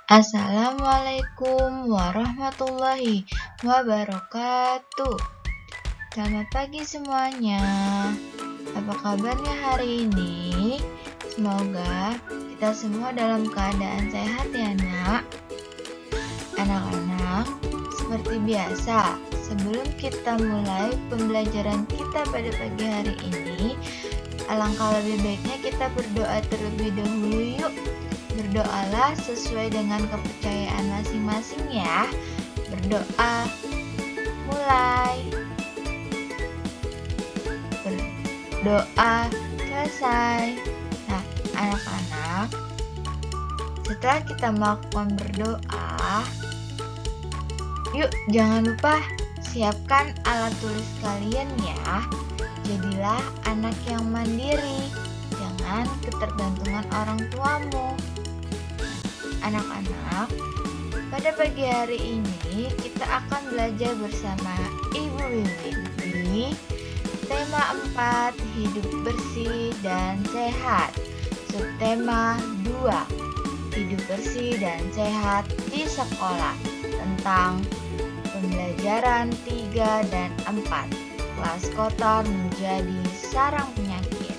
Assalamualaikum warahmatullahi wabarakatuh. Selamat pagi semuanya. Apa kabarnya hari ini? Semoga kita semua dalam keadaan sehat ya nak. Anak-anak, seperti biasa, sebelum kita mulai pembelajaran kita pada pagi hari ini, alangkah lebih baiknya kita berdoa terlebih dahulu yuk. Berdoalah sesuai dengan kepercayaan masing-masing ya. Berdoa, mulai. Berdoa, selesai. Nah, anak-anak, setelah kita melakukan berdoa, yuk jangan lupa siapkan alat tulis kalian ya. Jadilah anak yang mandiri, jangan ketergantungan orang tuamu. Anak-anak, pada pagi hari ini kita akan belajar bersama Ibu Wiwin di tema 4, hidup bersih dan sehat. Subtema 2, hidup bersih dan sehat di sekolah, tentang pembelajaran 3 dan 4, kelas kotor menjadi sarang penyakit.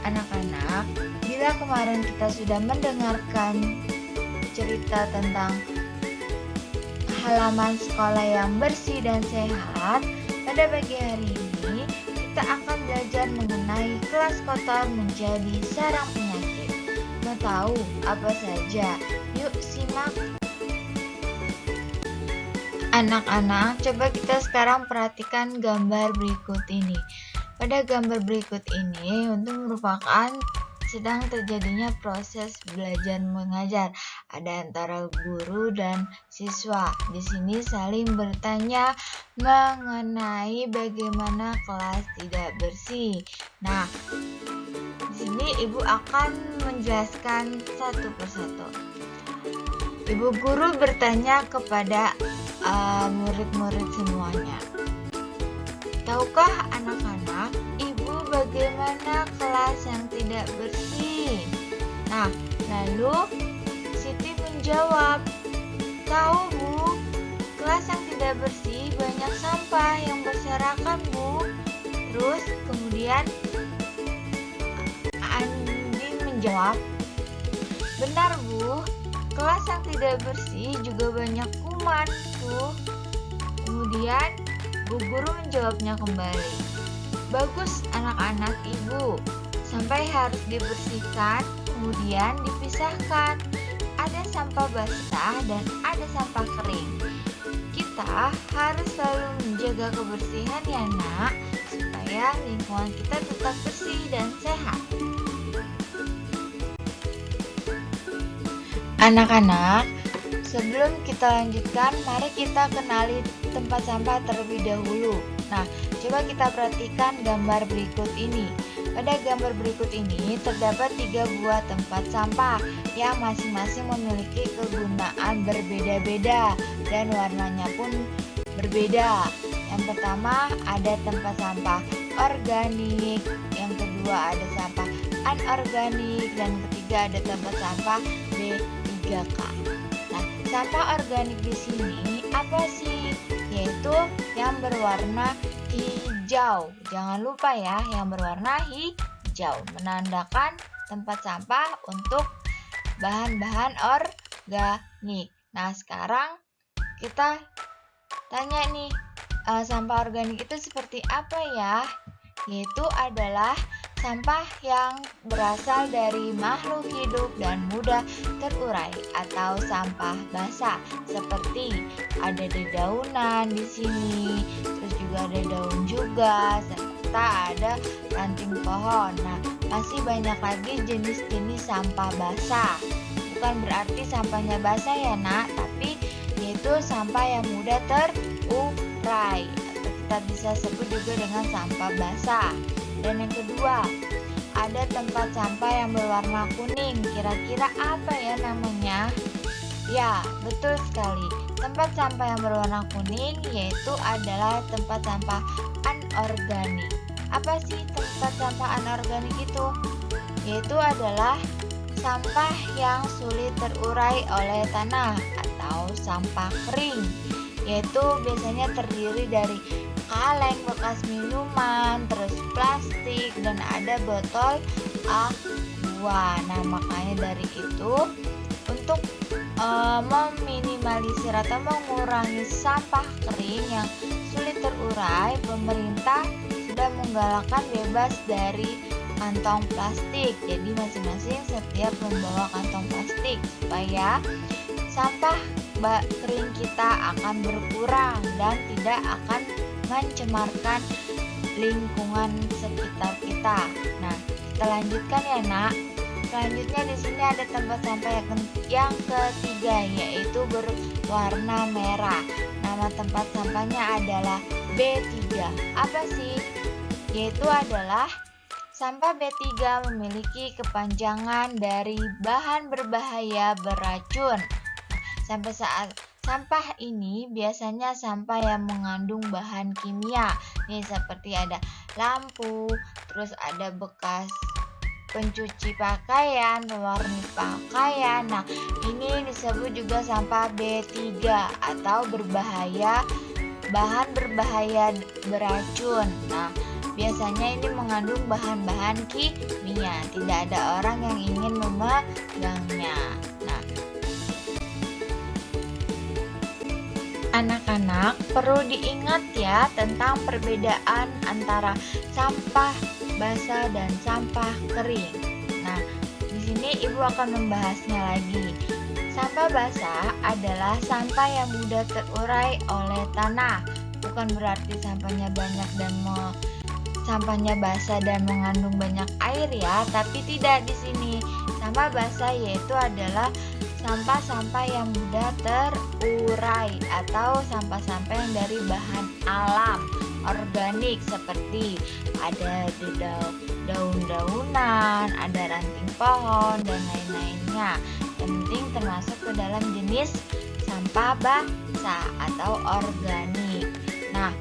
Anak-anak, bila kemarin kita sudah mendengarkan cerita tentang halaman sekolah yang bersih dan sehat, pada pagi hari ini kita akan belajar mengenai kelas kotor menjadi sarang penyakit. Mau tahu apa saja? Yuk simak. Anak-anak, coba kita sekarang perhatikan gambar berikut ini. Pada gambar berikut ini untuk merupakan sedang terjadinya proses belajar mengajar. Ada antara guru dan siswa. Di sini saling bertanya mengenai bagaimana kelas tidak bersih. Nah, di sini ibu akan menjelaskan satu persatu. Ibu guru bertanya kepada murid-murid semuanya. Tahukah anak-anak, ibu bagaimana kelas yang tidak bersih? Nah, lalu Siti menjawab, tahu bu, kelas yang tidak bersih banyak sampah yang berserakan bu. Terus kemudian Andi menjawab, benar bu, kelas yang tidak bersih juga banyak kuman tuh. Kemudian Bu Guru menjawabnya kembali, bagus anak-anak ibu, sampai harus dibersihkan, kemudian dipisahkan. Ada sampah basah dan ada sampah kering. Kita harus selalu menjaga kebersihan ya nak, supaya lingkungan kita tetap bersih dan sehat. Anak-anak, sebelum kita lanjutkan, mari kita kenali tempat sampah terlebih dahulu. Nah, coba kita perhatikan gambar berikut ini. Pada gambar berikut ini terdapat 3 buah tempat sampah yang masing-masing memiliki kegunaan berbeda-beda dan warnanya pun berbeda. Yang pertama ada tempat sampah organik, yang kedua ada sampah anorganik, dan ketiga ada tempat sampah B3K. Nah, sampah organik di sini apa sih? Yaitu yang berwarna hijau. Jangan lupa ya, yang berwarna hijau menandakan tempat sampah untuk bahan-bahan organik. Nah, sekarang kita tanya nih, sampah organik itu seperti apa ya? Yaitu adalah sampah yang berasal dari makhluk hidup dan mudah terurai atau sampah basah, seperti ada dedaunan di sini, terus juga ada daun juga, serta ada ranting pohon. Nah, masih banyak lagi jenis-jenis sampah basah. Bukan berarti sampahnya basah ya nak, tapi yaitu sampah yang mudah terurai, atau kita bisa sebut juga dengan sampah basah. Dan yang kedua, ada tempat sampah yang berwarna kuning. Kira-kira apa ya namanya? Ya, betul sekali. Tempat sampah yang berwarna kuning yaitu adalah tempat sampah anorganik. Apa sih tempat sampah anorganik itu? Yaitu adalah sampah yang sulit terurai oleh tanah atau sampah kering, yaitu biasanya terdiri dari kaleng bekas minuman, terus plastik, dan ada botol aqua. Nah, makanya dari itu untuk meminimalisir atau mengurangi sampah kering yang sulit terurai, pemerintah sudah menggalakkan bebas dari kantong plastik. Jadi masing-masing setiap membawa kantong plastik supaya sampah kering kita akan berkurang dan tidak akan mencemarkan lingkungan sekitar kita. Nah, kita lanjutkan ya, Nak. Selanjutnya di sini ada tempat sampah yang ketiga, yaitu berwarna merah. Nama tempat sampahnya adalah B3. Apa sih? Yaitu adalah sampah B3 memiliki kepanjangan dari bahan berbahaya beracun. Sampai saat sampah ini biasanya sampah yang mengandung bahan kimia, nih seperti ada lampu, terus ada bekas pencuci pakaian, pewarna pakaian. Nah, ini disebut juga sampah B3 atau bahan berbahaya beracun. Nah, biasanya ini mengandung bahan-bahan kimia. Tidak ada orang yang ingin memegangnya. Nah, anak-anak perlu diingat ya tentang perbedaan antara sampah basah dan sampah kering. Nah, di sini Ibu akan membahasnya lagi. Sampah basah adalah sampah yang mudah terurai oleh tanah. Bukan berarti sampahnya banyak dan sampahnya basah dan mengandung banyak air ya, tapi tidak di sini. Sampah basah yaitu adalah sampah-sampah yang mudah terurai atau sampah-sampah yang dari bahan alam organik seperti ada daun-daunan, ada ranting pohon dan lain-lainnya. Yang penting termasuk ke dalam jenis sampah basah atau organik. Nah,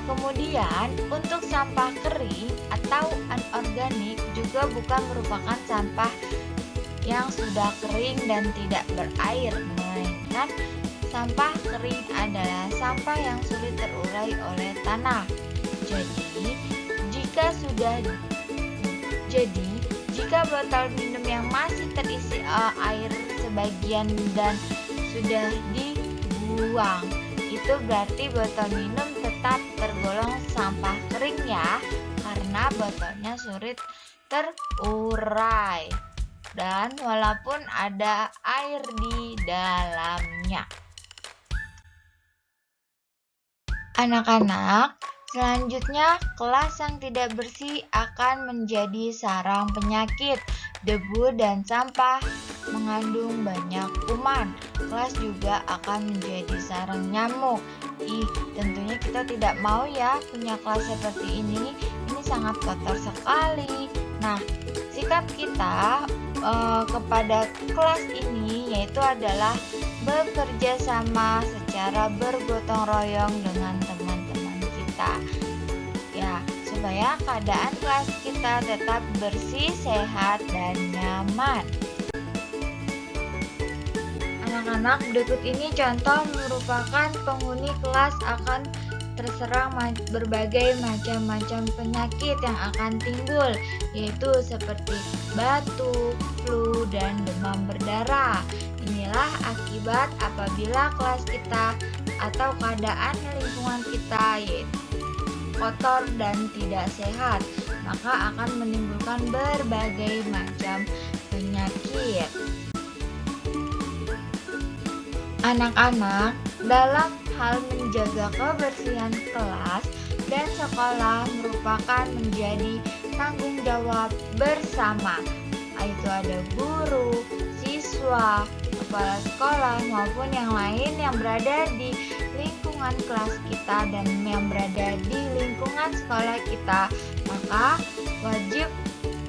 kemudian untuk sampah kering atau anorganik juga bukan merupakan sampah yang sudah kering dan tidak berair, melainkan sampah kering adalah sampah yang sulit terurai oleh tanah. Jika botol minum yang masih terisi air sebagian dan sudah dibuang, itu berarti botol minum tetap tergolong sampah kering ya, karena botolnya sulit terurai dan walaupun ada air di dalamnya. Anak-anak, selanjutnya kelas yang tidak bersih akan menjadi sarang penyakit. Debu dan sampah mengandung banyak kuman. Kelas juga akan menjadi sarang nyamuk. Tentunya kita tidak mau ya punya kelas seperti ini. Ini sangat kotor sekali. Nah, sikap kita kepada kelas ini yaitu adalah bekerja sama secara bergotong royong dengan teman-teman kita ya, supaya keadaan kelas kita tetap bersih, sehat, dan nyaman. Anak-anak, berikut ini contoh merupakan penghuni kelas akan terserang berbagai macam-macam penyakit yang akan timbul, yaitu seperti batuk, flu, dan demam berdarah. Inilah akibat apabila kelas kita atau keadaan lingkungan kita yaitu kotor dan tidak sehat, maka akan menimbulkan berbagai macam penyakit. Anak-anak, dalam hal menjaga kebersihan kelas dan sekolah merupakan menjadi tanggung jawab bersama, yaitu ada guru, siswa, kepala sekolah maupun yang lain yang berada di lingkungan kelas kita dan yang berada di lingkungan sekolah kita, maka wajib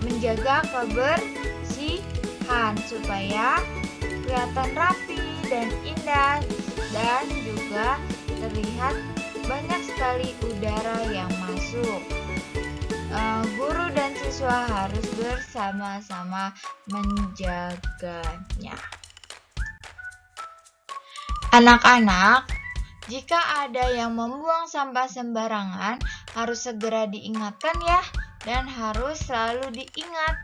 menjaga kebersihan supaya kelihatan rapi dan indah dan juga terlihat banyak sekali udara yang masuk. guru dan siswa harus bersama-sama menjaganya. Anak-anak, jika ada yang membuang sampah sembarangan, harus segera diingatkan ya, dan harus selalu diingat.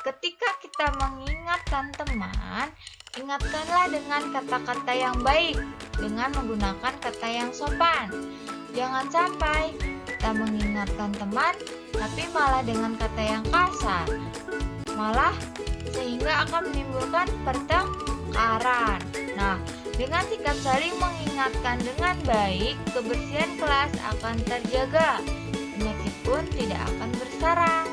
Ketika kita mengingatkan teman, ingatkanlah dengan kata-kata yang baik, dengan menggunakan kata yang sopan. Jangan sampai kita mengingatkan teman, tapi malah dengan kata yang kasar, malah sehingga akan menimbulkan pertengkaran. Nah, dengan sikap saling mengingatkan dengan baik, kebersihan kelas akan terjaga, penyakit pun tidak akan bersarang.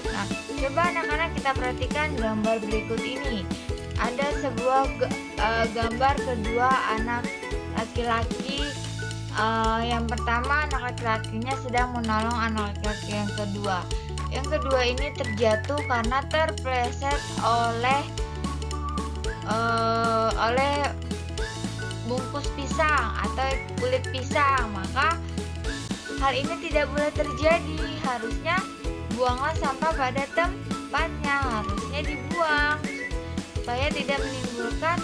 Nah, coba anak-anak kita perhatikan gambar berikut ini. Ada sebuah gambar kedua anak laki-laki. Yang pertama, anak laki-lakinya sedang menolong anak laki-laki yang kedua. Yang kedua ini terjatuh karena terpleset oleh bungkus pisang atau kulit pisang. Maka hal ini tidak boleh terjadi. Harusnya buanglah sampah pada tempatnya, harusnya dibuang supaya tidak menimbulkan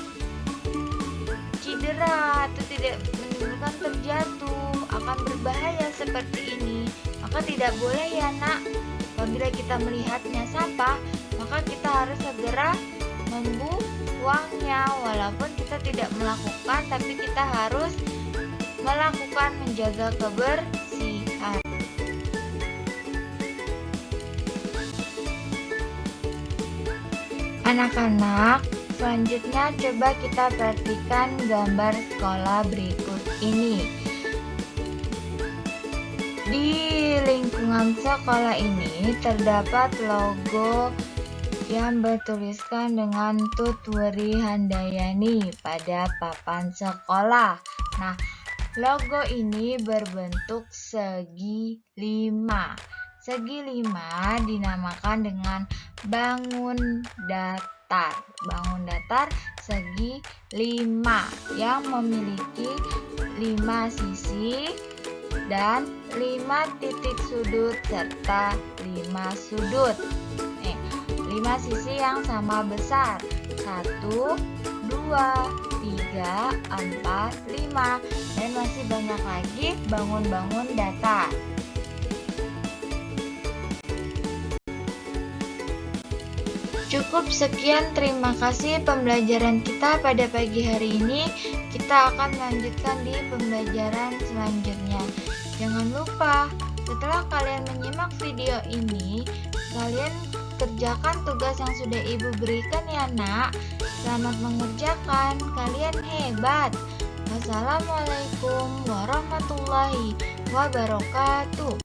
cedera atau tidak menimbulkan terjatuh, akan berbahaya seperti ini. Maka tidak boleh ya nak, apabila kita melihatnya sampah, maka kita harus segera membuangnya. Walaupun kita tidak melakukan, tapi kita harus melakukan, menjaga kebersihan. Anak-anak, selanjutnya coba kita perhatikan gambar sekolah berikut ini. Di lingkungan sekolah ini terdapat logo yang bertuliskan dengan Tutwuri Handayani pada papan sekolah. Nah, logo ini berbentuk segi 5. Segi 5 dinamakan dengan bangun datar. Bangun datar segi 5 yang memiliki 5 sisi dan 5 titik sudut serta 5 sudut. 5 sisi yang sama besar. 1, 2, 3, 4, 5, dan masih banyak lagi bangun-bangun datar. Cukup sekian, terima kasih pembelajaran kita pada pagi hari ini. Kita akan melanjutkan di pembelajaran selanjutnya. Jangan lupa, setelah kalian menyimak video ini, kalian kerjakan tugas yang sudah ibu berikan ya nak. Selamat mengerjakan, kalian hebat. Wassalamualaikum warahmatullahi wabarakatuh.